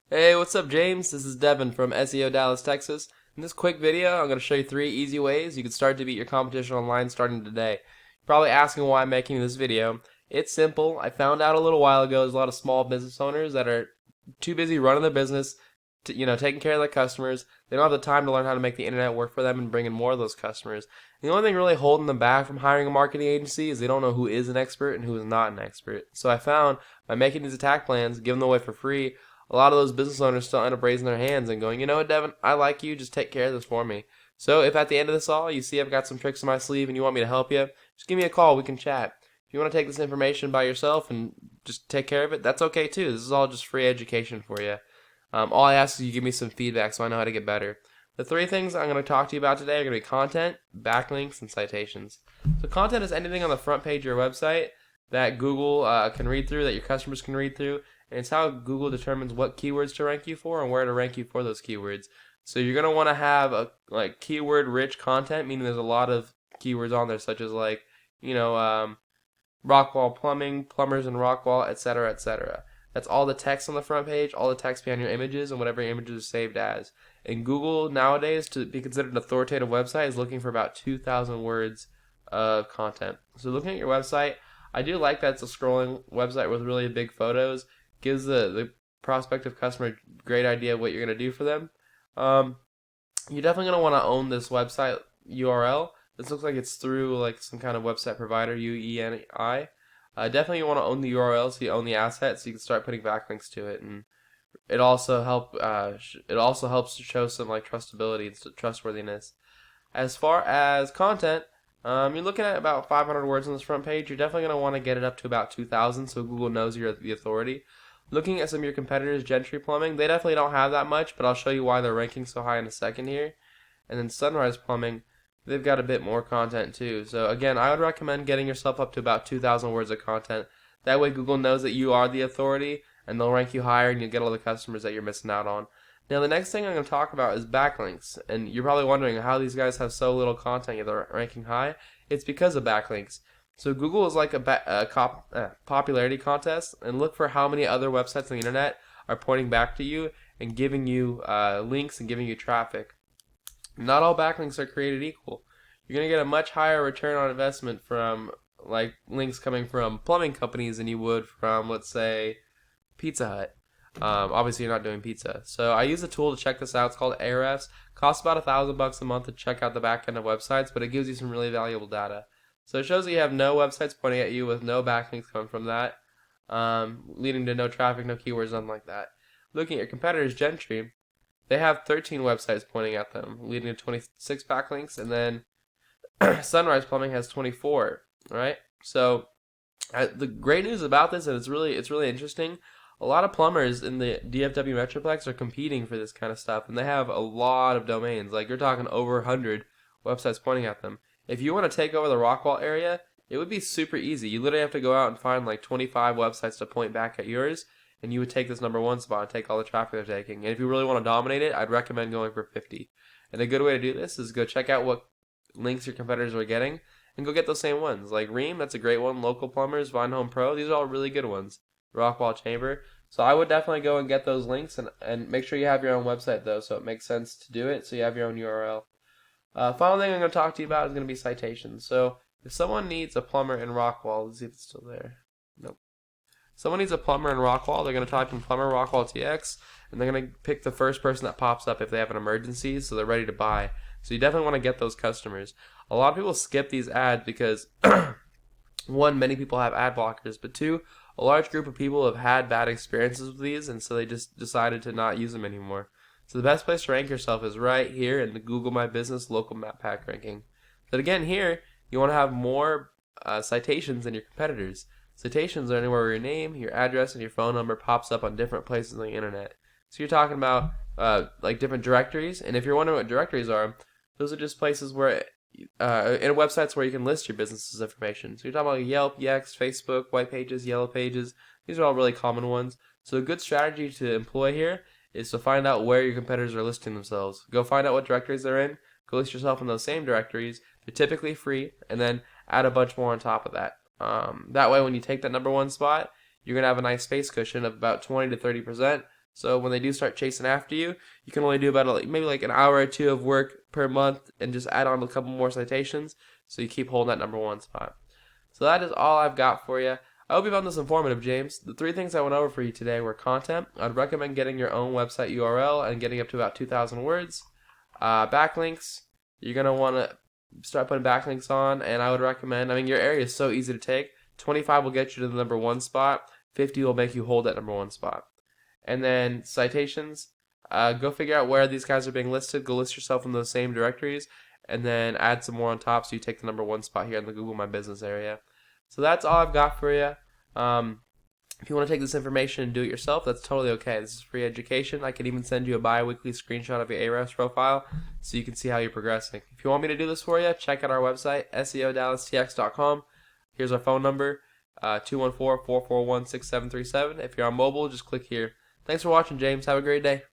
Hey, what's up, James? This is Devin from SEO Dallas, Texas. In this quick video, I'm going to show you 3 easy ways you can start to beat your competition online starting today. You're probably asking why I'm making this video. It's simple. I found out a little while ago there's a lot of small business owners that are too busy running their business, taking care of their customers. They don't have the time to learn how to make the internet work for them and bring in more of those customers. The only thing really holding them back from hiring a marketing agency is they don't know who is an expert and who is not an expert. So I found by making these attack plans, giving them away for free, a lot of those business owners still end up raising their hands and going, you know what, Devin, I like you, just take care of this for me. So if at the end of this all you see I've got some tricks in my sleeve and you want me to help you, just give me a call, we can chat. If you want to take this information by yourself and just take care of it, that's okay too. This is all just free education for you. All I ask is you give me some feedback so I know how to get better. The 3 things I'm going to talk to you about today are going to be content, backlinks, and citations. So content is anything on the front page of your website that Google can read through, that your customers can read through, and it's how Google determines what keywords to rank you for and where to rank you for those keywords. So you're going to want to have a keyword-rich content, meaning there's a lot of keywords on there, such as Rockwall plumbing, plumbers and Rockwall, etc., etc. That's all the text on the front page, all the text behind your images, and whatever your images are saved as. And Google nowadays, to be considered an authoritative website, is looking for about 2,000 words of content. So looking at your website, I do like that it's a scrolling website with really big photos. Gives the prospective customer a great idea of what you're going to do for them. You're definitely going to want to own this website URL. This looks like it's through like some kind of website provider, UENI. Definitely you want to own the URL so you own the asset so you can start putting backlinks to it, and it also helps to show some like trustability and trustworthiness. As far as content, you're looking at about 500 words on this front page. You're definitely going to want to get it up to about 2,000 so Google knows you're the authority. Looking at some of your competitors, Gentry Plumbing, they definitely don't have that much, but I'll show you why they're ranking so high in a second here. And then Sunrise Plumbing, they've got a bit more content too. So again, I would recommend getting yourself up to about 2,000 words of content. That way Google knows that you are the authority and they'll rank you higher and you'll get all the customers that you're missing out on. Now the next thing I'm going to talk about is backlinks. And you're probably wondering how these guys have so little content yet they're ranking high. It's because of backlinks. So Google is like a popularity contest, and look for how many other websites on the internet are pointing back to you and giving you links and giving you traffic. Not all backlinks are created equal. You're going to get a much higher return on investment from like links coming from plumbing companies than you would from, let's say, Pizza Hut. Obviously, you're not doing pizza. So I use a tool to check this out. It's called Ahrefs. Costs about $1,000 a month to check out the back end of websites, but it gives you some really valuable data. So it shows that you have no websites pointing at you with no backlinks coming from that, leading to no traffic, no keywords, nothing like that. Looking at your competitors, Gentry, they have 13 websites pointing at them, leading to 26 backlinks, and then Sunrise Plumbing has 24. Right? So the great news about this, and it's really interesting. A lot of plumbers in the DFW Metroplex are competing for this kind of stuff, and they have a lot of domains. Like you're talking over 100 websites pointing at them. If you want to take over the Rockwall area, it would be super easy. You literally have to go out and find like 25 websites to point back at yours, and you would take this #1 spot and take all the traffic they're taking. And if you really want to dominate it, I'd recommend going for 50. And a good way to do this is go check out what links your competitors are getting and go get those same ones. Like Ream, that's a great one. Local Plumbers, Vine Home Pro, these are all really good ones. Rockwall Chamber. So I would definitely go and get those links, and make sure you have your own website though, so it makes sense to do it, so you have your own URL. Final thing I'm going to talk to you about is going to be citations. So if someone needs a plumber in Rockwall, let's see if it's still there. Nope. Someone needs a plumber in Rockwall, they're going to type in Plumber Rockwall TX, and they're going to pick the first person that pops up if they have an emergency, so they're ready to buy. So you definitely want to get those customers. A lot of people skip these ads because, one, many people have ad blockers, but two, a large group of people have had bad experiences with these, and so they just decided to not use them anymore. So the best place to rank yourself is right here in the Google My Business local map pack ranking. But again, here, you want to have more citations than your competitors. Citations are anywhere where your name, your address, and your phone number pops up on different places on the internet. So you're talking about like different directories, and if you're wondering what directories are, those are just places where in websites where you can list your business's information. So you're talking about Yelp, Yext, Facebook, White Pages, Yellow Pages. These are all really common ones. So a good strategy to employ here is to find out where your competitors are listing themselves. Go find out what directories they're in. Go list yourself in those same directories. They're typically free, and then add a bunch more on top of that. That way, when you take that #1 spot, you're going to have a nice space cushion of about 20 to 30%. So when they do start chasing after you, you can only do about maybe like an hour or two of work per month and just add on a couple more citations so you keep holding that number one spot. So that is all I've got for you. I hope you found this informative, James. The 3 things I went over for you today were content. I'd recommend getting your own website URL and getting up to about 2,000 words. Backlinks, you're going to want to start putting backlinks on, and I would recommend, your area is so easy to take. 25 will get you to the number one spot. 50 will make you hold that number one spot. And then citations, go figure out where these guys are being listed. Go list yourself in those same directories, and then add some more on top so you take the number one spot here in the Google My Business area. So that's all I've got for you. If you want to take this information and do it yourself, that's totally okay. This is free education. I can even send you a bi-weekly screenshot of your Ahrefs profile so you can see how you're progressing. If you want me to do this for you, check out our website, SEO Dallas TX.com. Here's our phone number, 214-441-6737. If you're on mobile, just click here. Thanks for watching, James. Have a great day.